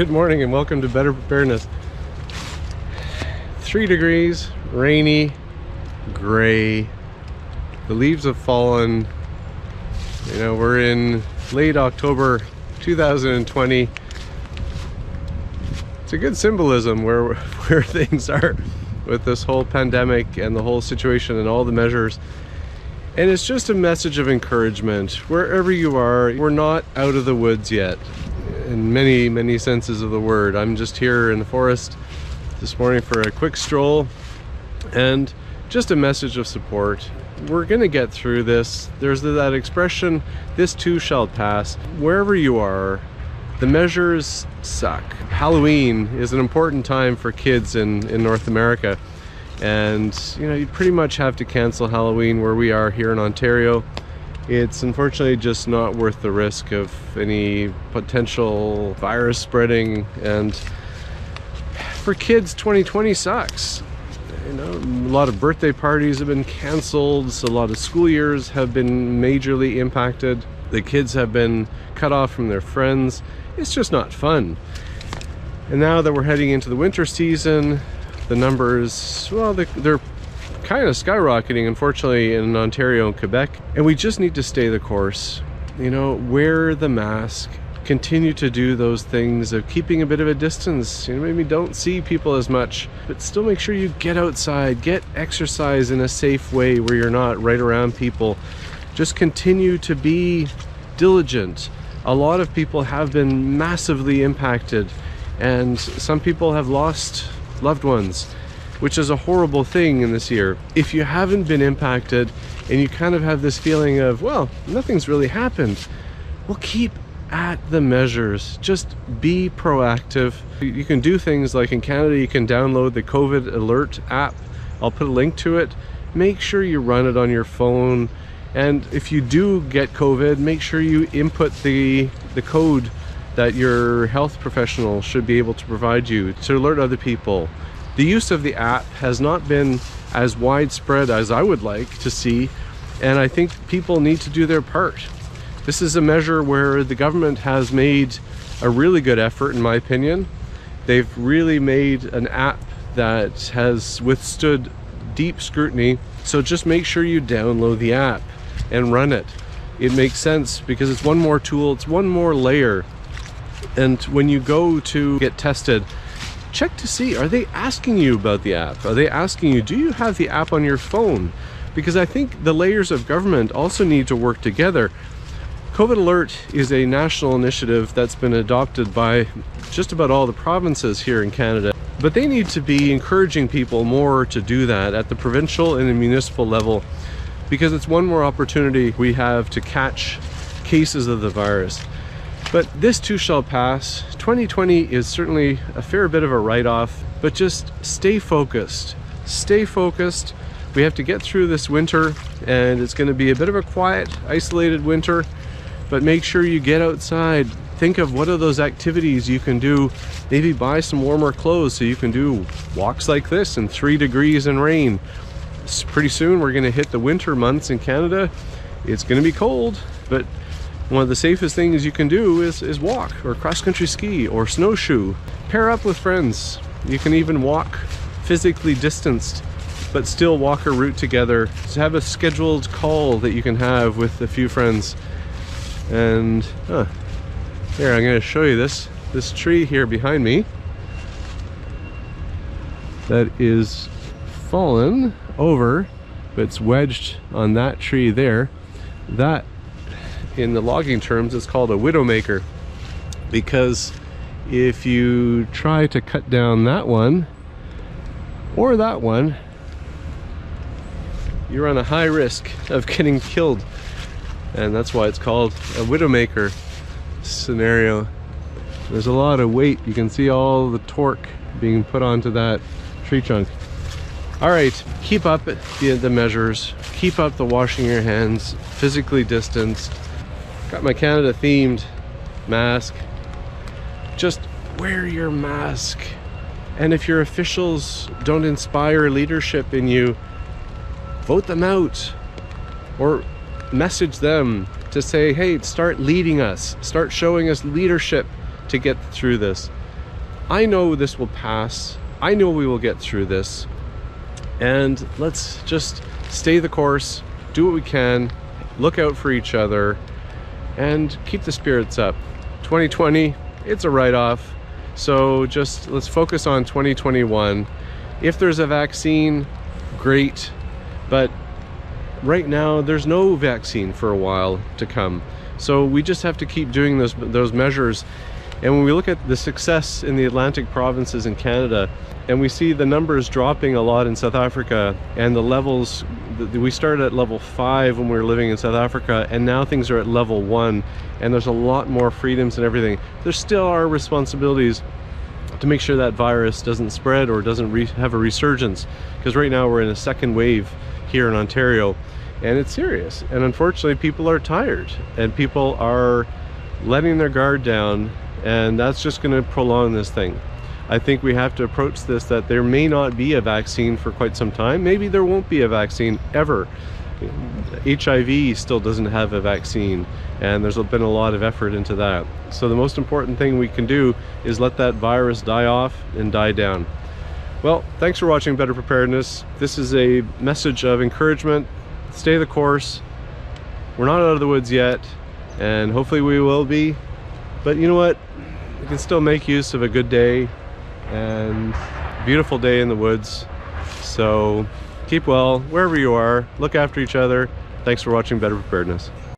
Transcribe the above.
Good morning and welcome to Better Preparedness. 3 degrees, rainy, gray. The leaves have fallen. You know, we're in late October 2020. It's a good symbolism where things are with this whole pandemic and the whole situation and all the measures. And it's just a message of encouragement. Wherever you are, we're not out of the woods yet, in many senses of the word. I'm just here in the forest this morning for a quick stroll and just a message of support. We're gonna get through this. There's that expression, this too shall pass. Wherever you are, the measures suck. Halloween is an important time for kids in North America. And you know, you pretty much have to cancel Halloween where we are here in Ontario. It's unfortunately just not worth the risk of any potential virus spreading, and for kids 2020 sucks. You know, a lot of birthday parties have been canceled, so a lot of school years have been majorly impacted. The kids have been cut off from their friends. It's just not fun. And now that we're heading into the winter season, the numbers, well, they're kind of skyrocketing, unfortunately, in Ontario and Quebec. And we just need to stay the course. You know, wear the mask, continue to do those things of keeping a bit of a distance. You know, maybe don't see people as much, but still make sure you get outside, get exercise in a safe way where you're not right around people. Just continue to be diligent. A lot of people have been massively impacted, and some people have lost loved ones, which is a horrible thing in this year. If you haven't been impacted and you kind of have this feeling of, well, nothing's really happened, well, keep at the measures. Just be proactive. You can do things like in Canada, you can download the COVID alert app. I'll put a link to it. Make sure you run it on your phone. And if you do get COVID, make sure you input the code that your health professional should be able to provide you to alert other people. The use of the app has not been as widespread as I would like to see, and I think people need to do their part. This is a measure where the government has made a really good effort, in my opinion. They've really made an app that has withstood deep scrutiny, so just make sure you download the app and run it. It makes sense because it's one more tool, it's one more layer. And when you go to get tested, check to see, are they asking you about the app? Are they asking you, do you have the app on your phone? Because I think the layers of government also need to work together. COVID Alert is a national initiative that's been adopted by just about all the provinces here in Canada. But they need to be encouraging people more to do that at the provincial and the municipal level, because it's one more opportunity we have to catch cases of the virus. But this too shall pass. 2020 is certainly a fair bit of a write-off, but just stay focused. Stay focused. We have to get through this winter, and it's going to be a bit of a quiet, isolated winter, but make sure you get outside. Think of what are those activities you can do. Maybe buy some warmer clothes so you can do walks like this in 3 degrees and rain. Pretty soon we're going to hit the winter months in Canada. It's going to be cold, but one of the safest things you can do is walk or cross-country ski or snowshoe. Pair up with friends. You can even walk physically distanced, but still walk a route together. So have a scheduled call that you can have with a few friends. And here, I'm going to show you this tree here behind me that is fallen over, but it's wedged on that tree there. That, in the logging terms, is called a Widowmaker, because if you try to cut down that one or that one, you run a high risk of getting killed, and that's why it's called a Widowmaker scenario. There's a lot of weight. You can see all the torque being put onto that tree trunk. All right, keep up the measures, keep up the washing your hands, physically distanced. Got my Canada themed mask. Just wear your mask. And if your officials don't inspire leadership in you, vote them out or message them to say, hey, start leading us, start showing us leadership to get through this. I know this will pass. I know we will get through this. And let's just stay the course, do what we can, look out for each other, and keep the spirits up. 2020, it's a write-off. So just let's focus on 2021. If there's a vaccine, great. But right now, there's no vaccine for a while to come. So we just have to keep doing those measures. And when we look at the success in the Atlantic provinces in Canada, and we see the numbers dropping a lot in South Africa, and the levels, we started at level 5 when we were living in South Africa, and now things are at level 1, and there's a lot more freedoms and everything. There still are responsibilities to make sure that virus doesn't spread or doesn't have a resurgence, because right now we're in a second wave here in Ontario, and it's serious. And unfortunately, people are tired, and people are letting their guard down, and that's just going to prolong this thing. I think we have to approach this that there may not be a vaccine for quite some time. Maybe there won't be a vaccine ever. HIV still doesn't have a vaccine, and there's been a lot of effort into that. So the most important thing we can do is let that virus die off and die down. Well, thanks for watching Better Preparedness. This is a message of encouragement. Stay the course. We're not out of the woods yet, and hopefully we will be. But you know what? We can still make use of a good day and beautiful day in the woods. So keep well wherever you are. Look after each other. Thanks for watching Better Preparedness.